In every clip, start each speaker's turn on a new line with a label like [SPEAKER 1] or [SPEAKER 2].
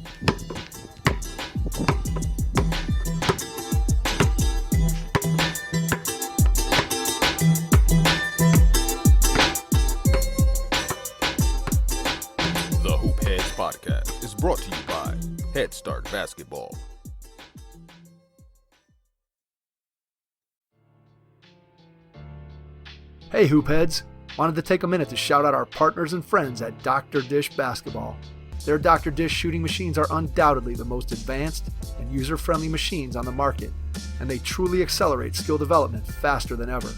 [SPEAKER 1] The Hoop Heads Podcast is brought to you by Head Start Basketball.
[SPEAKER 2] Hey Hoopheads! Wanted to take a minute to shout out our partners and friends at Dr. Dish Basketball. Their Dr. Dish shooting machines are undoubtedly the most advanced and user-friendly machines on the market, and they truly accelerate skill development faster than ever.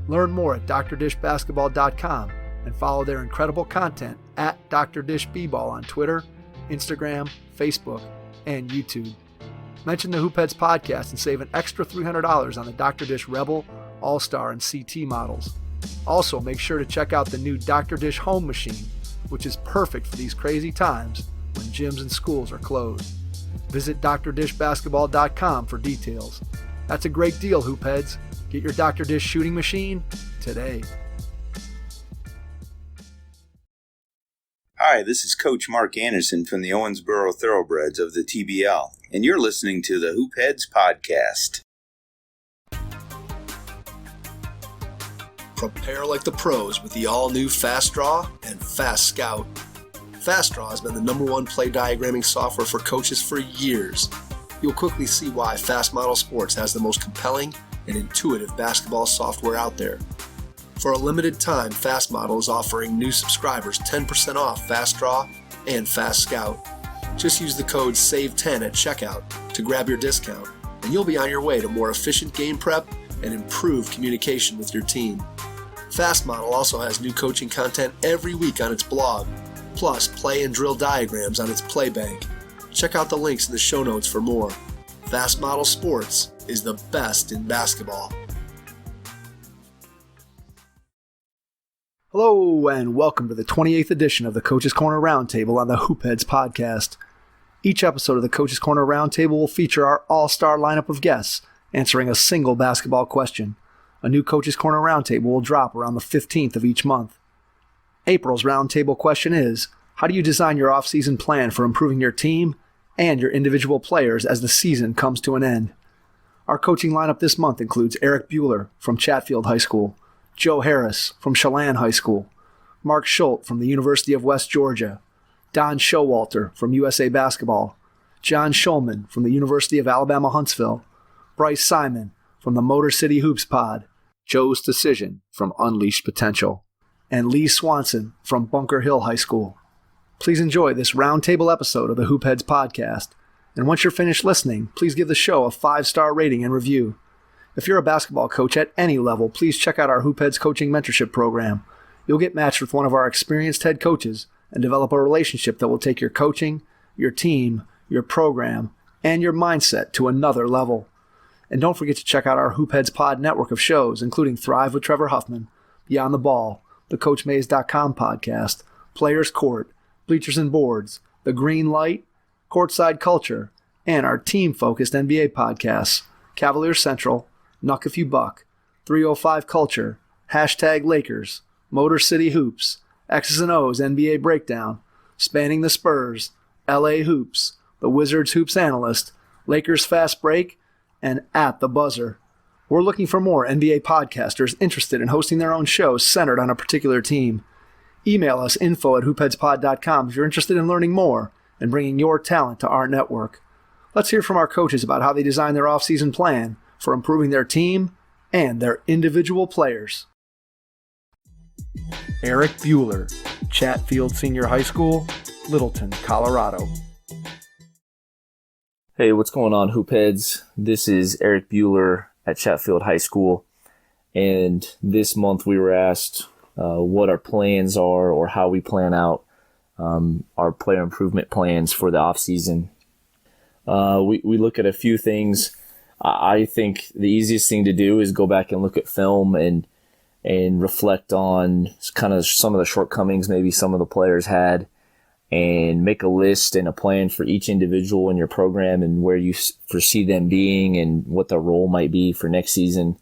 [SPEAKER 2] Learn more at drdishbasketball.com and follow their incredible content at Dr. Dish B-Ball on Twitter, Instagram, Facebook, and YouTube. Mention the Hoopheads Podcast and save an extra $300 on the Dr. Dish Rebel, All-Star, and CT models. Also, make sure to check out the new Dr. Dish Home Machine, which is perfect for these crazy times when gyms and schools are closed. Visit drdishbasketball.com for details. That's a great deal, Hoopheads. Get your Dr. Dish shooting machine today.
[SPEAKER 3] Hi, this is Coach Mark Anderson from the Owensboro Thoroughbreds of the TBL, and you're listening to the Hoopheads Podcast.
[SPEAKER 4] Prepare like the pros with the all-new Fast Draw and Fast Scout. Fast Draw has been the #1 play diagramming software for coaches for years. You'll quickly see why Fast Model Sports has the most compelling and intuitive basketball software out there. For a limited time, Fast Model is offering new subscribers 10% off Fast Draw and Fast Scout. Just use the code SAVE10 at checkout to grab your discount, and you'll be on your way to more efficient game prep and improved communication with your team. Fast Model also has new coaching content every week on its blog, plus play and drill diagrams on its play bank. Check out the links in the show notes for more. Fast Model Sports is the best in basketball.
[SPEAKER 2] Hello and welcome to the 28th edition of the Coach's Corner Roundtable on the Hoopheads Podcast. Each episode of the Coach's Corner Roundtable will feature our all-star lineup of guests answering a single basketball question. A new Coach's Corner Roundtable will drop around the 15th of each month. April's Roundtable question is, how do you design your offseason plan for improving your team and your individual players as the season comes to an end? Our coaching lineup this month includes Erik Buehler from Chatfield High School, Joe Harris from Chelan High School, Mark Schult from the University of West Georgia, Don Showalter from USA Basketball, John Shulman from the University of Alabama Huntsville, Bryce Simon from the Motor City Hoops Pod, Joe's Decision from Unleashed Potential, and Lee Swanson from Bunker Hill High School. Please enjoy this roundtable episode of the Hoopheads Podcast, and once you're finished listening, please give the show a 5-star rating and review. If you're a basketball coach at any level, please check out our Hoopheads Coaching Mentorship Program. You'll get matched with one of our experienced head coaches and develop a relationship that will take your coaching, your team, your program, and your mindset to another level. And don't forget to check out our Hoopheads Pod network of shows, including Thrive with Trevor Huffman, Beyond the Ball, the CoachMaze.com podcast, Players Court, Bleachers and Boards, The Green Light, Courtside Culture, and our team-focused NBA podcasts, Cavalier Central, Nuck If You Buck, 305 Culture, #Lakers, Motor City Hoops, X's and O's NBA Breakdown, Spanning the Spurs, LA Hoops, The Wizards Hoops Analyst, Lakers Fast Break, and At the Buzzer. We're looking for more NBA podcasters interested in hosting their own shows centered on a particular team. Email us info@hoopheadspod.com if you're interested in learning more and bringing your talent to our network. Let's hear from our coaches about how they design their offseason plan for improving their team and their individual players. Erik Buehler, Chatfield Senior High School, Littleton, Colorado.
[SPEAKER 5] Hey, what's going on, Hoopheads? This is Erik Buehler at Chatfield High School, and this month we were asked what our plans are or how we plan out our player improvement plans for the offseason. We look at a few things. I think the easiest thing to do is go back and look at film and reflect on kind of some of the shortcomings maybe some of the players had, and make a list and a plan for each individual in your program and where you foresee them being and what their role might be for next season.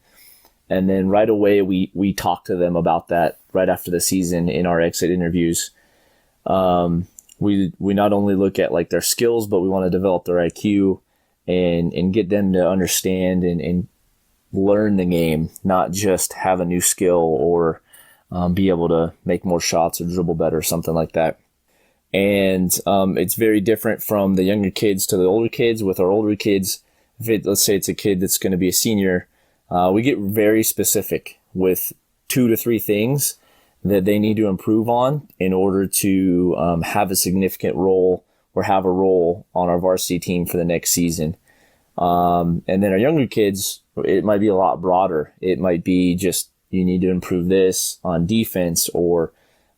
[SPEAKER 5] And then right away, we talk to them about that right after the season in our exit interviews. we not only look at like their skills, but we want to develop their IQ and get them to understand and learn the game, not just have a new skill or be able to make more shots or dribble better or something like that. And it's very different from the younger kids to the older kids. With our older kids, let's say it's a kid that's going to be a senior, we get very specific with 2 to 3 things that they need to improve on in order to have a significant role or have a role on our varsity team for the next season. And then our younger kids, it might be a lot broader. It might be just you need to improve this on defense, or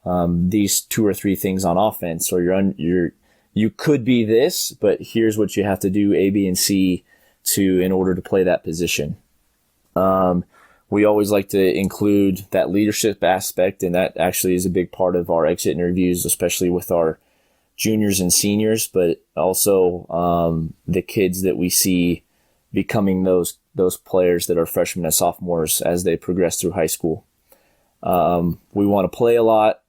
[SPEAKER 5] these 2 or 3 things on offense, or you could be this, but here's what you have to do A, B, and C in order to play that position. We always like to include that leadership aspect, and that actually is a big part of our exit interviews, especially with our juniors and seniors, but also the kids that we see becoming those players that are freshmen and sophomores as they progress through high school. We want to play a lot,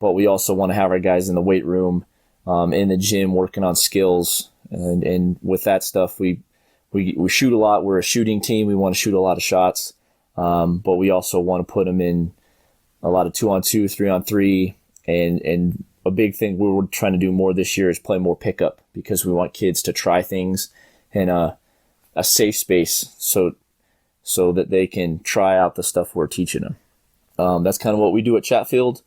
[SPEAKER 5] but we also want to have our guys in the weight room, in the gym, working on skills. And with that stuff, we shoot a lot. We're a shooting team. We want to shoot a lot of shots. But we also want to put them in a lot of 2-on-2, 3-on-3. And a big thing we're trying to do more this year is play more pickup, because we want kids to try things in a safe space so that they can try out the stuff we're teaching them. That's kind of what we do at Chatfield.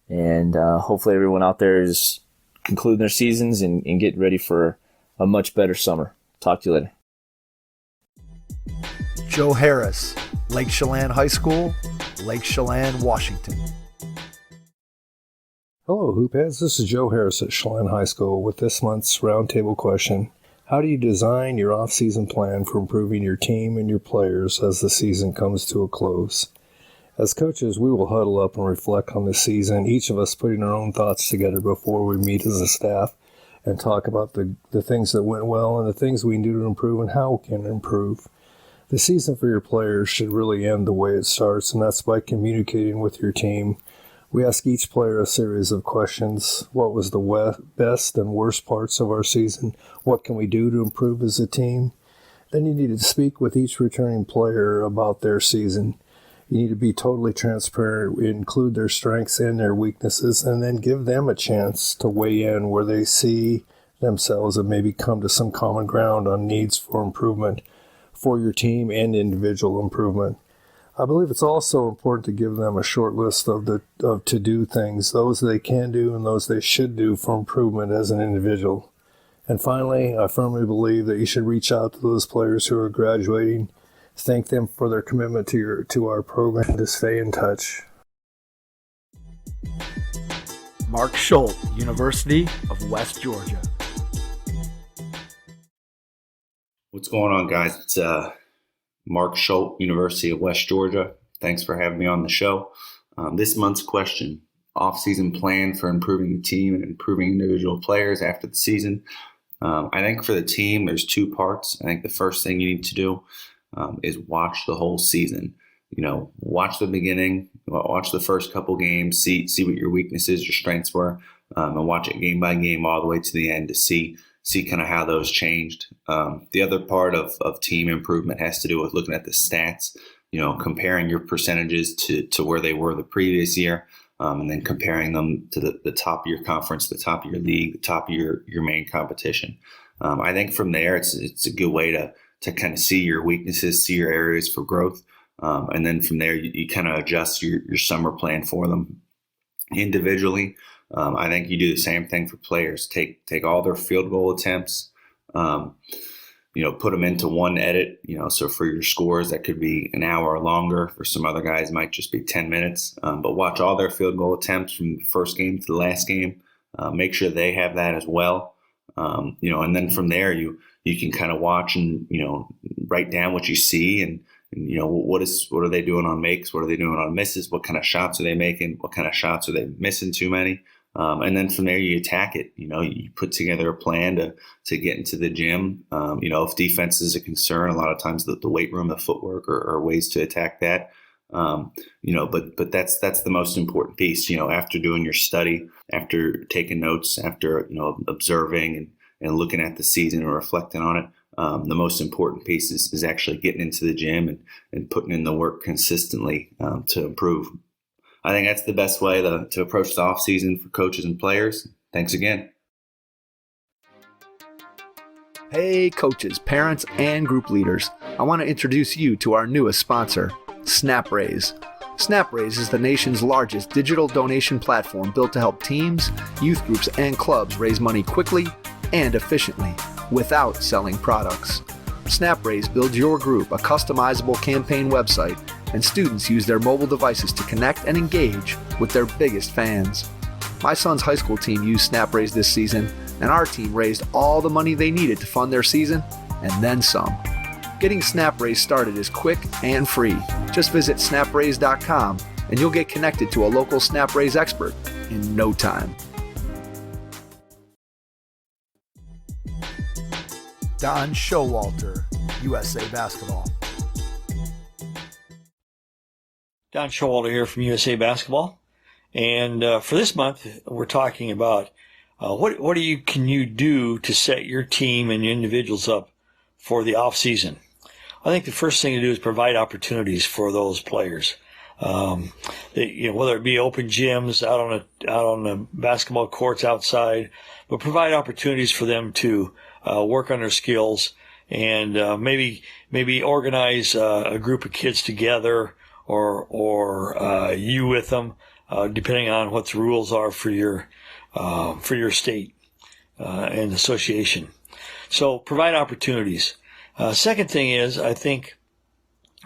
[SPEAKER 5] And hopefully everyone out there is concluding their seasons and getting ready for a much better summer. Talk to you later.
[SPEAKER 2] Joe Harris, Lake Chelan High School, Lake Chelan, Washington.
[SPEAKER 6] Hello, Hoopheads. This is Joe Harris at Chelan High School with this month's roundtable question. How do you design your off-season plan for improving your team and your players as the season comes to a close? As coaches, we will huddle up and reflect on the season, each of us putting our own thoughts together before we meet as a staff and talk about the things that went well and the things we can do to improve and how we can improve. The season for your players should really end the way it starts, and that's by communicating with your team. We ask each player a series of questions. What was the best and worst parts of our season? What can we do to improve as a team? Then you need to speak with each returning player about their season. You need to be totally transparent, include their strengths and their weaknesses, and then give them a chance to weigh in where they see themselves and maybe come to some common ground on needs for improvement for your team and individual improvement. I believe it's also important to give them a short list of to-do things, those they can do and those they should do for improvement as an individual. And finally, I firmly believe that you should reach out to those players who are graduating, thank them for their commitment to our program, to stay in touch.
[SPEAKER 2] Mark Schult, University of West Georgia.
[SPEAKER 3] What's going on, guys? It's Mark Schult, University of West Georgia. Thanks for having me on the show. This month's question: off-season plan for improving the team and improving individual players after the season. I think for the team, there's 2 parts. I think the first thing you need to do is watch the whole season. Watch the beginning, watch the first couple games, see what your weaknesses, your strengths were, and watch it game by game all the way to the end to see kind of how those changed. The other part of team improvement has to do with looking at the stats, comparing your percentages to where they were the previous year, and then comparing them to the top of your conference, the top of your league, the top of your main competition. I think from there, it's a good way to kind of see your weaknesses, see your areas for growth. And then from there, you kind of adjust your summer plan for them individually. I think you do the same thing for players. Take all their field goal attempts, put them into one edit, so for your scores, that could be an hour or longer. For some other guys, it might just be 10 minutes. But watch all their field goal attempts from the first game to the last game. Make sure they have that as well. And then from there, you can kind of watch and, write down what you see and what are they doing on makes? What are they doing on misses? What kind of shots are they making? What kind of shots are they missing too many? And then from there, you attack it. You put together a plan to get into the gym. If defense is a concern, a lot of times the weight room, the footwork are ways to attack that. But that's the most important piece. After doing your study, after taking notes, after observing and looking at the season and reflecting on it, the most important piece is actually getting into the gym and putting in the work consistently to improve. I think that's the best way to approach the off season for coaches and players. Thanks again.
[SPEAKER 2] Hey coaches, parents, and group leaders. I want to introduce you to our newest sponsor, SnapRaise. SnapRaise is the nation's largest digital donation platform built to help teams, youth groups, and clubs raise money quickly and efficiently without selling products. SnapRaise builds your group a customizable campaign website, and students use their mobile devices to connect and engage with their biggest fans. My son's high school team used SnapRaise this season, and our team raised all the money they needed to fund their season, and then some. Getting SnapRaise started is quick and free. Just visit snapraise.com and you'll get connected to a local SnapRaise expert in no time. Don Showalter, USA Basketball.
[SPEAKER 7] Don Showalter here from USA Basketball. And for this month, we're talking about what can you do to set your team and your individuals up for the off season. I think the first thing to do is provide opportunities for those players. Whether it be open gyms out on the basketball courts outside, but provide opportunities for them to work on their skills and maybe organize a group of kids together or you with them, depending on what the rules are for your state and association. So provide opportunities. Second thing is, I think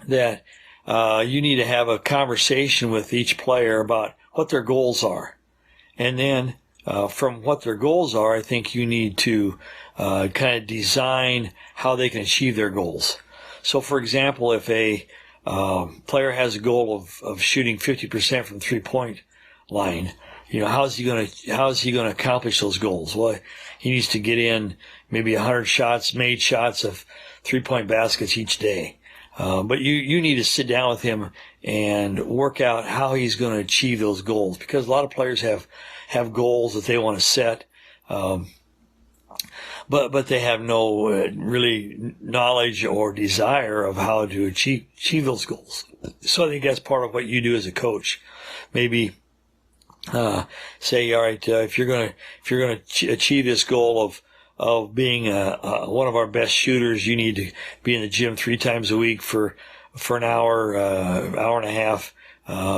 [SPEAKER 7] that you need to have a conversation with each player about what their goals are. And then from what their goals are, I think you need to kind of design how they can achieve their goals. So, for example, if a player has a goal of shooting 50% from 3-point line, how is he going to accomplish those goals? Well, he needs to get in maybe 100 made shots of 3-point baskets each day. But you need to sit down with him and work out how he's going to achieve those goals, because a lot of players have goals that they want to set, but they have no really knowledge or desire of how to achieve those goals. So I think that's part of what you do as a coach. Maybe say, all right, if you're going to achieve this goal of being one of our best shooters, you need to be in the gym 3 times a week for an hour, hour and a half,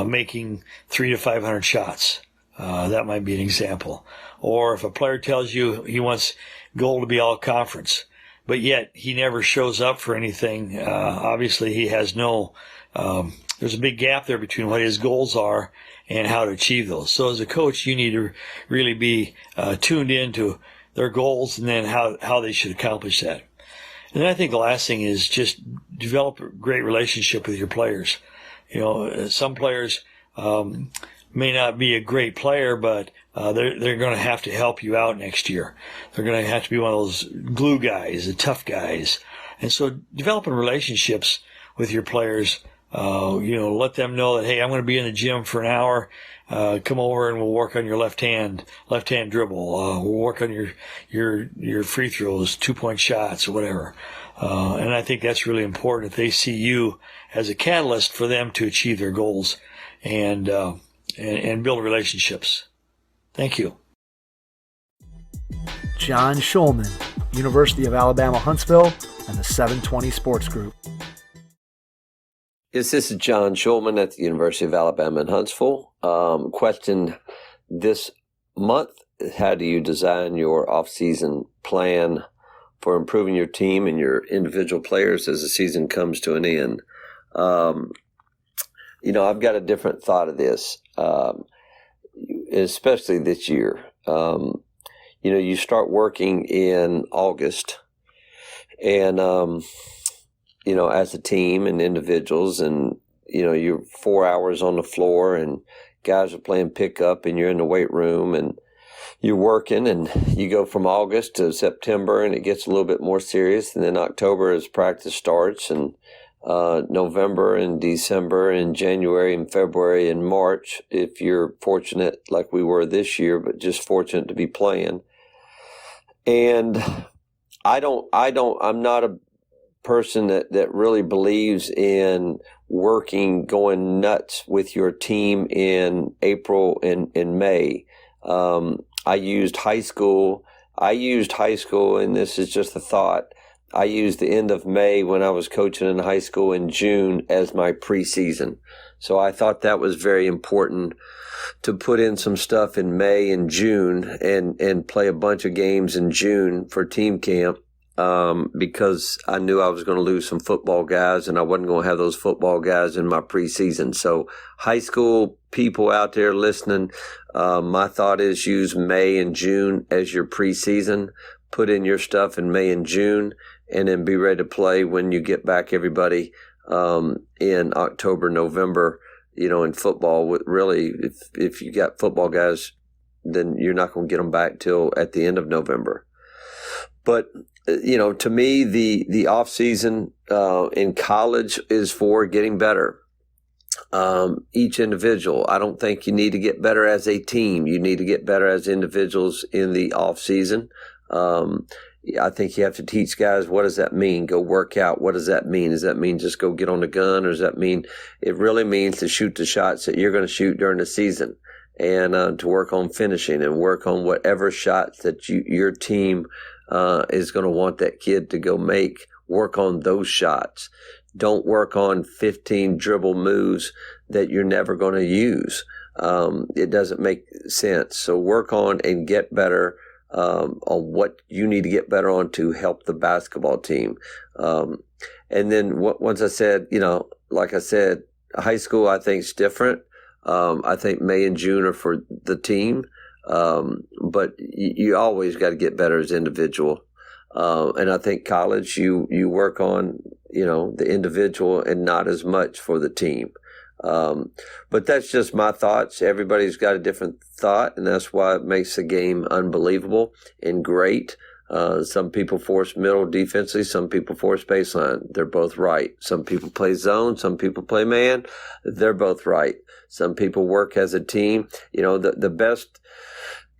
[SPEAKER 7] making 300 to 500 shots. That might be an example. Or if a player tells you he wants goal to be all conference, but yet he never shows up for anything, obviously he has there's a big gap there between what his goals are and how to achieve those. So as a coach, you need to really be tuned into their goals and then how they should accomplish that. And then I think the last thing is just develop a great relationship with your players. Some players may not be a great player, but they're going to have to help you out next year. They're going to have to be one of those glue guys, the tough guys. And so developing relationships with your players, let them know that, hey, I'm going to be in the gym for an hour. Come over and we'll work on your left hand dribble. We'll work on your free throws, 2-point shots, or whatever. And I think that's really important, if they see you as a catalyst for them to achieve their goals and build relationships. Thank you.
[SPEAKER 2] John Shulman, University of Alabama, Huntsville, and the 720 Sports Group.
[SPEAKER 8] Yes, this is John Schulman at the University of Alabama in Huntsville. Question this month: how do you design your off-season plan for improving your team and your individual players as the season comes to an end? I've got a different thought of this, especially this year. You start working in August, and as a team and individuals, and you're 4 hours on the floor and guys are playing pickup and you're in the weight room and you're working, and you go from August to September and it gets a little bit more serious, and then October as practice starts, and November and December and January and February and March, if you're fortunate like we were this year, but just fortunate to be playing. And I'm not a person that really believes in going nuts with your team in April and May. I used high school, and this is just a thought. I used the end of May when I was coaching in high school in June as my preseason. So I thought that was very important to put in some stuff in May and June and play a bunch of games in June for team camp, because I knew I was going to lose some football guys and I wasn't going to have those football guys in my preseason. So high school people out there listening, my thought is use May and June as your preseason. Put in your stuff in May and June, and then be ready to play when you get back everybody in October, November, in football. Really, if you got football guys, then you're not going to get them back till at the end of November. But, to me, the off season in college is for getting better. Each individual. I don't think you need to get better as a team. You need to get better as individuals in the off season. I think you have to teach guys, what does that mean? Go work out. What does that mean? Does that mean just go get on the gun? Or does that mean it really means to shoot the shots that you're going to shoot during the season, and to work on finishing and work on whatever shots that your team is going to want that kid to go make. Work on those shots. Don't work on 15 dribble moves that you're never going to use. It doesn't make sense. So work on and get better on what you need to get better on to help the basketball team. And then once I said, like I said, high school I think is different. I think May and June are for the team, but you always got to get better as individual. And I think college you work on the individual and not as much for the team. But that's just my thoughts. Everybody's got a different thought, and that's why it makes the game unbelievable and great. Some people force middle defensively, some people force baseline. They're both right. Some people play zone, some people play man. They're both right. Some people work as a team. The best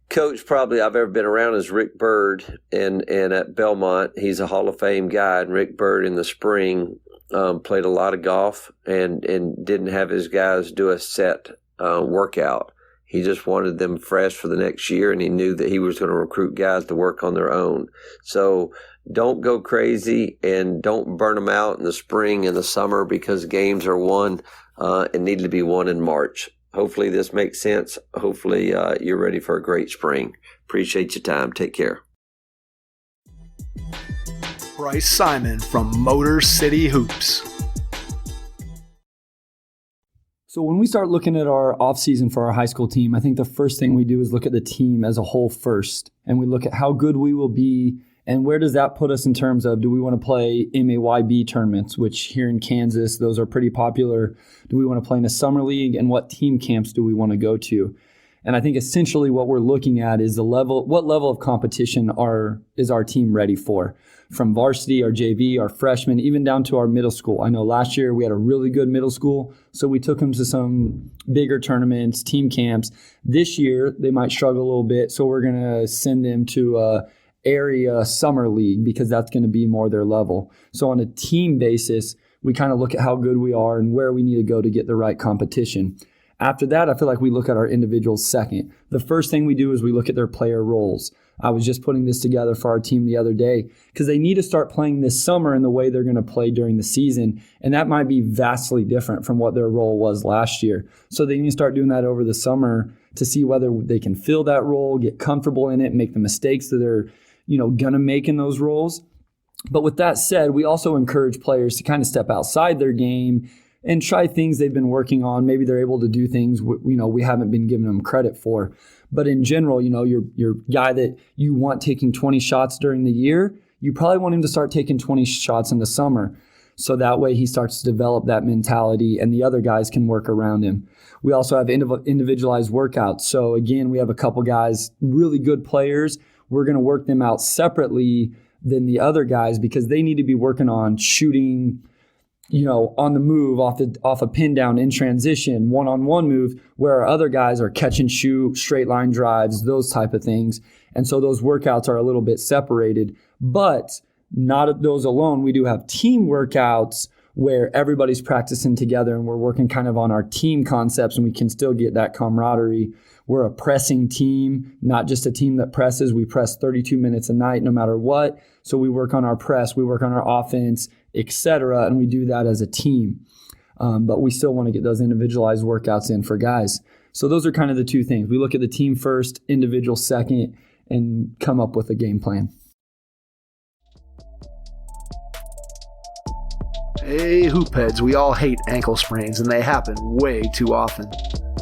[SPEAKER 8] coach probably I've ever been around is Rick Byrd, and at Belmont, he's a Hall of Fame guy. And Rick Byrd in the spring played a lot of golf and didn't have his guys do a set workout. He just wanted them fresh for the next year, and he knew that he was going to recruit guys to work on their own. So don't go crazy and don't burn them out in the spring and the summer, because games are won and need to be won in March. Hopefully this makes sense. Hopefully you're ready for a great spring. Appreciate your time. Take care.
[SPEAKER 2] Bryce Simon from Motor City Hoops.
[SPEAKER 9] So when we start looking at our offseason for our high school team, I think the first thing we do is look at the team as a whole first. And we look at how good we will be and where does that put us in terms of, do we want to play MAYB tournaments, which here in Kansas, those are pretty popular. Do we want to play in a summer league, and what team camps do we want to go to? And I think essentially what we're looking at is what level of competition is our team ready for? From varsity, our JV, our freshmen, even down to our middle school. I know last year we had a really good middle school, so we took them to some bigger tournaments, team camps. This year they might struggle a little bit, so we're going to send them to a area summer league because that's going to be more their level. So on a team basis, we kind of look at how good we are and where we need to go to get the right competition. After that, I feel like we look at our individuals second. The first thing we do is we look at their player roles. I was just putting this together for our team the other day because they need to start playing this summer in the way they're going to play during the season, and that might be vastly different from what their role was last year. So they need to start doing that over the summer to see whether they can fill that role, get comfortable in it, make the mistakes that they're going to make in those roles. But with that said, we also encourage players to kind of step outside their game and try things they've been working on. Maybe they're able to do things we haven't been giving them credit for. But in general, your guy that you want taking 20 shots during the year, you probably want him to start taking 20 shots in the summer. So that way he starts to develop that mentality and the other guys can work around him. We also have individualized workouts. So again, we have a couple guys, really good players. We're going to work them out separately than the other guys because they need to be working on shooting on the move, off a pin down in transition, one-on-one move, where our other guys are catch and shoot, straight line drives, those type of things. And so those workouts are a little bit separated, but not those alone. We do have team workouts where everybody's practicing together and we're working kind of on our team concepts, and we can still get that camaraderie. We're a pressing team, not just a team that presses. We press 32 minutes a night no matter what. So we work on our press, we work on our offense, etc., and we do that as a team. But we still want to get those individualized workouts in for guys. So those are kind of the two things. We look at the team first, individual second, and come up with a game plan.
[SPEAKER 2] Hey, hoopheads, we all hate ankle sprains, and they happen way too often.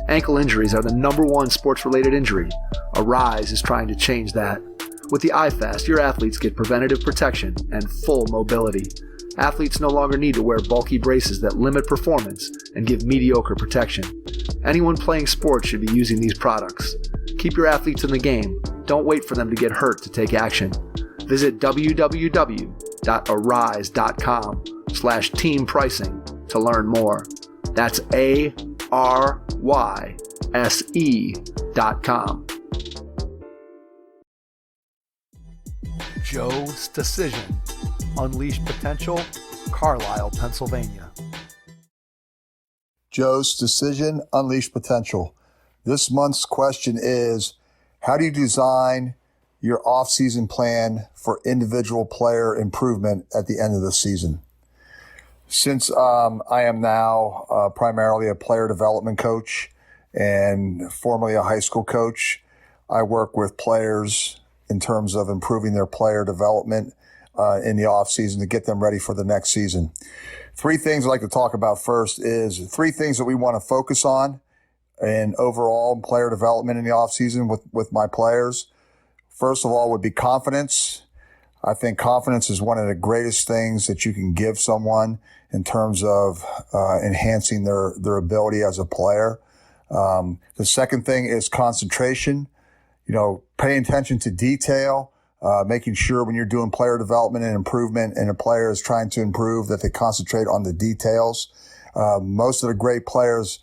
[SPEAKER 2] Ankle injuries are the #1 sports-related injury. Arise is trying to change that. With the iFast, your athletes get preventative protection and full mobility. Athletes no longer need to wear bulky braces that limit performance and give mediocre protection. Anyone playing sports should be using these products. Keep your athletes in the game. Don't wait for them to get hurt to take action. Visit www.arise.com/team pricing to learn more. That's ARYSE.com. Joe's Decision. Unleash Potential, Carlisle, Pennsylvania.
[SPEAKER 10] Joe's Decision, Unleash Potential. This month's question is, how do you design your off-season plan for individual player improvement at the end of the season? Since I am now primarily a player development coach and formerly a high school coach, I work with players in terms of improving their player development in the off season to get them ready for the next season. Three things I'd like to talk about first is three things that we want to focus on in overall player development in the off season with my players. First of all would be confidence. I think confidence is one of the greatest things that you can give someone in terms of enhancing their ability as a player. The second thing is concentration. Paying attention to detail, making sure when you're doing player development and improvement and a player is trying to improve that they concentrate on the details. Most of the great players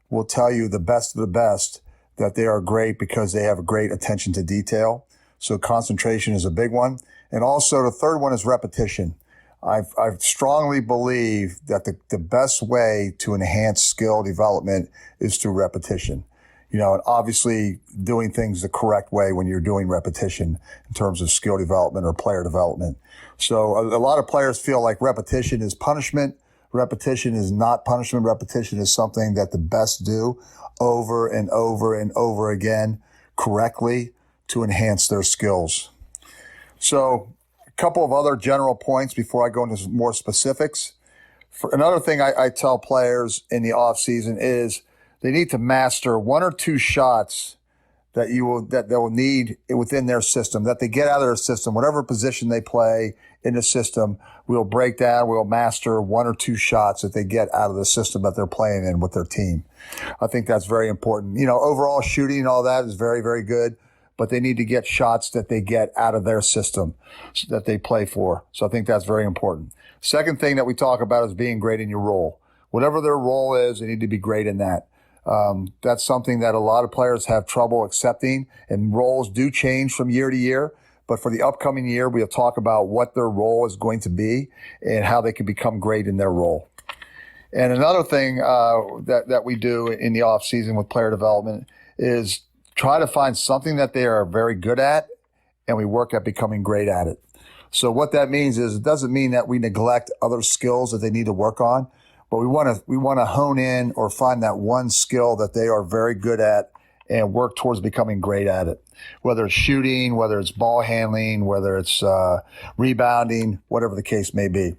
[SPEAKER 10] will tell you, the best of the best, that they are great because they have a great attention to detail. So concentration is a big one. And also the third one is repetition. I strongly believe that the best way to enhance skill development is through repetition. And obviously doing things the correct way when you're doing repetition in terms of skill development or player development. So a lot of players feel like repetition is punishment. Repetition is not punishment. Repetition is something that the best do over and over and over again correctly to enhance their skills. So a couple of other general points before I go into more specifics. Another thing I tell players in the off season is they need to master one or two shots that they'll need within their system, that they get out of their system, whatever position they play in the system. We'll break down, we'll master one or two shots that they get out of the system that they're playing in with their team. I think that's very important. Overall shooting and all that is very, very good, but they need to get shots that they get out of their system that they play for. So I think that's very important. Second thing that we talk about is being great in your role. Whatever their role is, they need to be great in that. That's something that a lot of players have trouble accepting, and roles do change from year to year. But for the upcoming year, we'll talk about what their role is going to be and how they can become great in their role. And another thing that we do in the off season with player development is try to find something that they are very good at, and we work at becoming great at it. So what that means is it doesn't mean that we neglect other skills that they need to work on, but we want to hone in or find that one skill that they are very good at and work towards becoming great at it. Whether it's shooting, whether it's ball handling, whether it's rebounding, whatever the case may be.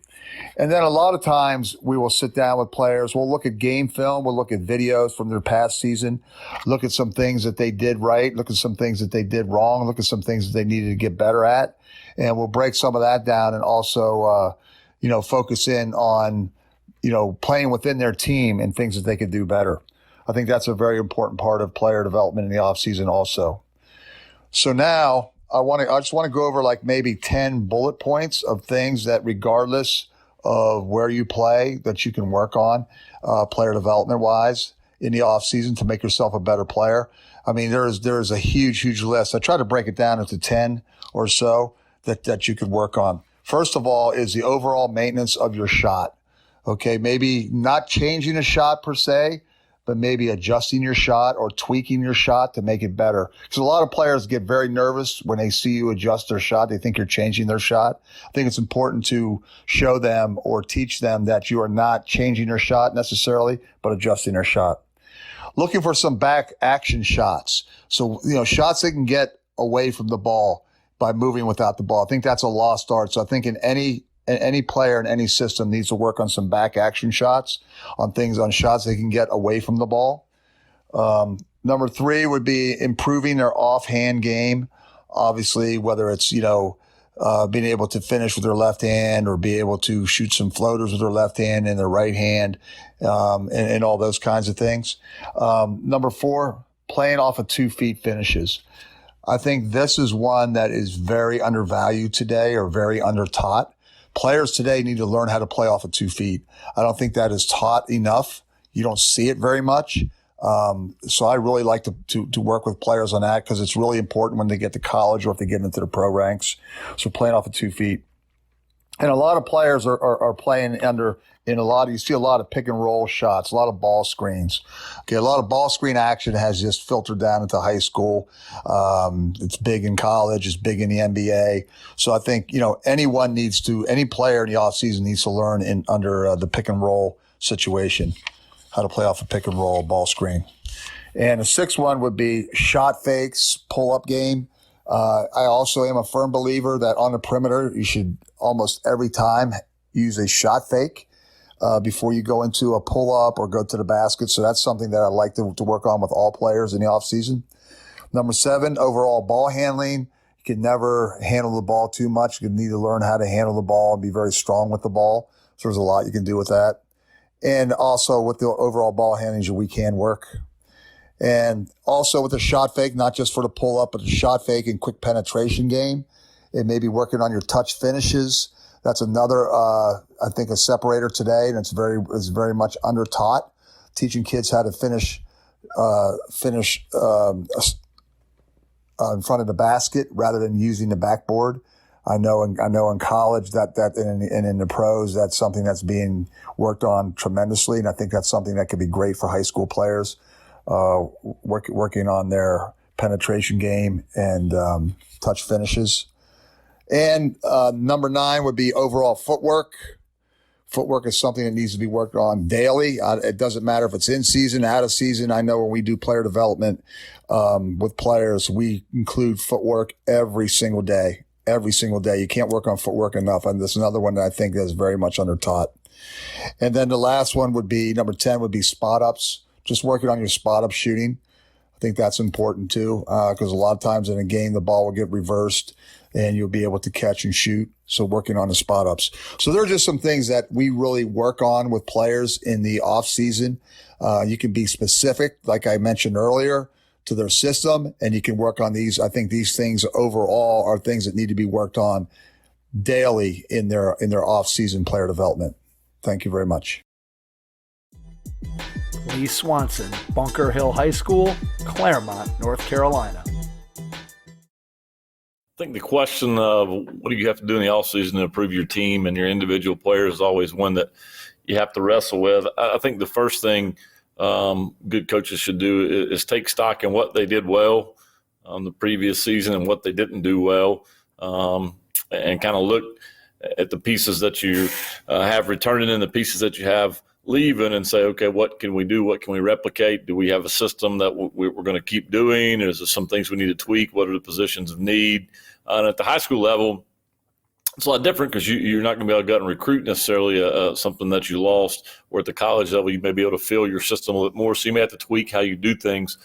[SPEAKER 10] And then a lot of times we will sit down with players. We'll look at game film. We'll look at videos from their past season, look at some things that they did right, look at some things that they did wrong, look at some things that they needed to get better at. And we'll break some of that down and also, focus in on, playing within their team and things that they could do better. I think that's a very important part of player development in the offseason also. So now I just want to go over like maybe 10 bullet points of things that regardless of where you play that you can work on player development wise in the off season to make yourself a better player. I mean, there's a huge list. I try to break it down into 10 or so that you could work on. First of all is the overall maintenance of your shot. Okay, maybe not changing a shot per se, but maybe adjusting your shot or tweaking your shot to make it better. Because a lot of players get very nervous when they see you adjust their shot. They think you're changing their shot. I think it's important to show them or teach them that you are not changing their shot necessarily, but adjusting their shot. Looking for some back action shots. So, shots they can get away from the ball by moving without the ball. I think that's a lost art. So I think in any player in any system needs to work on some back action shots, on shots they can get away from the ball. Number 3 would be improving their offhand game. Obviously, whether it's, being able to finish with their left hand or be able to shoot some floaters with their left hand and their right hand, and all those kinds of things. Number 4, playing off of 2 feet finishes. I think this is one that is very undervalued today or very under-taught. Players today need to learn how to play off of 2 feet. I don't think that is taught enough. You don't see it very much. So I really like to work with players on that because it's really important when they get to college or if they get into the pro ranks. So playing off of 2 feet. And a lot of players are playing you see a lot of pick and roll shots, a lot of ball screens. Okay, a lot of ball screen action has just filtered down into high school. It's big in college, it's big in the NBA. So I think, any player in the offseason needs to learn under the pick and roll situation, how to play off a pick and roll ball screen. And the 6th one would be shot fakes, pull-up game. I also am a firm believer that on the perimeter, you should almost every time use a shot fake before you go into a pull-up or go to the basket. So that's something that I like to work on with all players in the offseason. Number 7, overall ball handling. You can never handle the ball too much. You need to learn how to handle the ball and be very strong with the ball. So there's a lot you can do with that. And also with the overall ball handling is your weak hand work. And also with the shot fake, not just for the pull-up, but the shot fake and quick penetration game. It may be working on your touch finishes. That's another, I think, a separator today, and it's very much under-taught. Teaching kids how to finish in front of the basket rather than using the backboard. I know in college and in the pros, that's something that's being worked on tremendously, and I think that's something that could be great for high school players, working on their penetration game and touch finishes. And number 9 would be overall footwork. Footwork is something that needs to be worked on daily. It doesn't matter if it's in season, out of season. I know when we do player development with players, we include footwork every single day. Every single day. You can't work on footwork enough. And this is another one that I think is very much under-taught. And then the last one would be, number 10 would be spot-ups. Just working on your spot-up shooting. I think that's important too, because a lot of times in a game, the ball will get reversed and you'll be able to catch and shoot. So working on the spot-ups. So there are just some things that we really work on with players in the off-season. You can be specific, like I mentioned earlier, to their system, and you can work on these. I think these things overall are things that need to be worked on daily in their off-season player development. Thank you very much.
[SPEAKER 2] Lee Swanson, Bunker Hill High School, Claremont, North Carolina.
[SPEAKER 11] I think the question of what do you have to do in the offseason to improve your team and your individual players is always one that you have to wrestle with. I think the first thing good coaches should do is take stock in what they did well on the previous season and what they didn't do well, and kind of look at the pieces that you have returning and the pieces that you have leaving and say, okay, what can we do? What can we replicate? Do we have a system that we're going to keep doing? Is there some things we need to tweak? What are the positions of need? And at the high school level, it's a lot different because you're not going to be able to go out and recruit necessarily something that you lost. Or at the college level, you may be able to fill your system a little bit more. So you may have to tweak how you do things.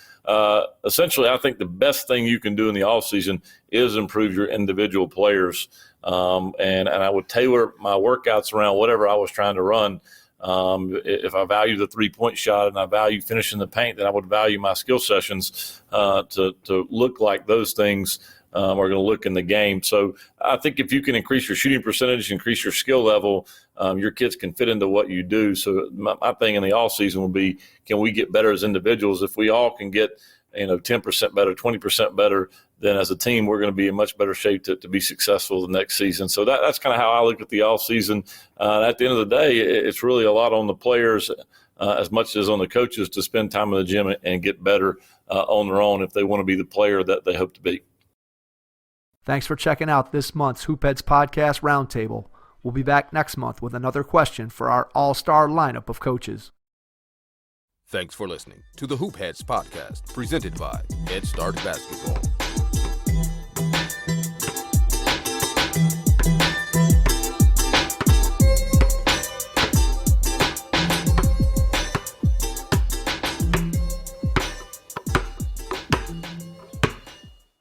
[SPEAKER 11] Essentially, I think the best thing you can do in the offseason is improve your individual players. And I would tailor my workouts around whatever I was trying to run. If I value the 3-point shot and I value finishing the paint, then I would value my skill sessions to look like those things are going to look in the game. So I think if you can increase your shooting percentage, increase your skill level, your kids can fit into what you do. So my thing in the off season will be, can we get better as individuals? If we all can get 10% better, 20% better, then as a team, we're going to be in much better shape to be successful the next season. So that's kind of how I look at the off season. At the end of the day, it's really a lot on the players as much as on the coaches to spend time in the gym and get better on their own if they want to be the player that they hope to be.
[SPEAKER 2] Thanks for checking out this month's Hoopheads Podcast Roundtable. We'll be back next month with another question for our all-star lineup of coaches.
[SPEAKER 1] Thanks for listening to the Hoopheads Podcast, presented by Head Start Basketball.